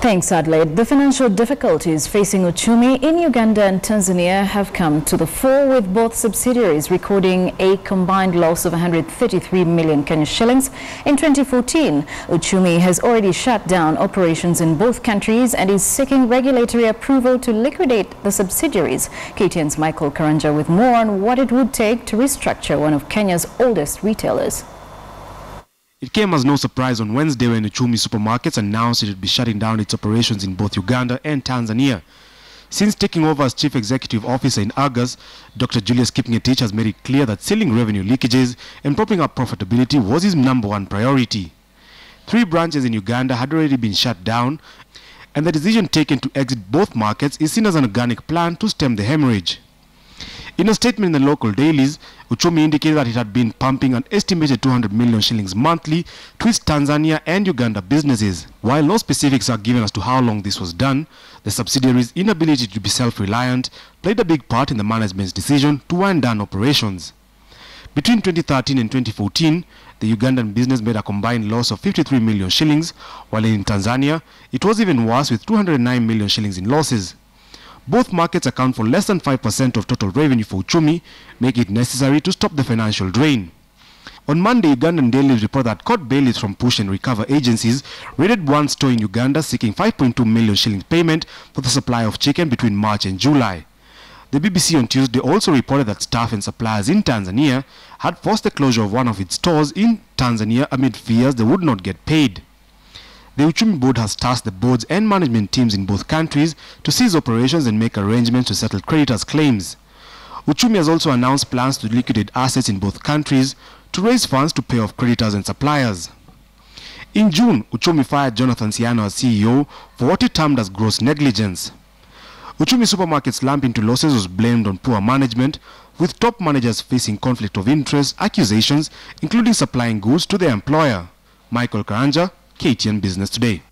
Thanks, Adelaide. The financial difficulties facing Uchumi in Uganda and Tanzania have come to the fore, with both subsidiaries recording a combined loss of 133 million Kenya shillings in 2014. Uchumi has already shut down operations in both countries and is seeking regulatory approval to liquidate the subsidiaries. KTN's Michael Karanja with more on what it would take to restructure one of Kenya's oldest retailers. It came as no surprise on Wednesday when Uchumi supermarkets announced it would be shutting down its operations in both Uganda and Tanzania. Since taking over as Chief Executive Officer in August, Dr. Julius Kipngetich has made it clear that sealing revenue leakages and propping up profitability was his #1 priority. 3 branches in Uganda had already been shut down, and the decision taken to exit both markets is seen as an organic plan to stem the hemorrhage. In a statement in the local dailies, Uchumi indicated that it had been pumping an estimated 200 million shillings monthly to its Tanzania and Uganda businesses. While no specifics are given as to how long this was done, the subsidiaries' inability to be self-reliant played a big part in the management's decision to wind down operations. Between 2013 and 2014, the Ugandan business made a combined loss of 53 million shillings, while in Tanzania, it was even worse with 209 million shillings in losses. Both markets account for less than 5% of total revenue for Uchumi, making it necessary to stop the financial drain. On Monday, Ugandan dailies report that court bailiffs from push and recover agencies raided one store in Uganda seeking 5.2 million shillings payment for the supply of chicken between March and July. The BBC on Tuesday also reported that staff and suppliers in Tanzania had forced the closure of one of its stores in Tanzania amid fears they would not get paid. The Uchumi board has tasked the boards and management teams in both countries to cease operations and make arrangements to settle creditors' claims. Uchumi has also announced plans to liquidate assets in both countries to raise funds to pay off creditors and suppliers. In June, Uchumi fired Jonathan Siano as CEO for what he termed as gross negligence. Uchumi supermarkets' slump into losses was blamed on poor management, with top managers facing conflict of interest accusations, including supplying goods to their employer. Michael Karanja, KTN Business Today.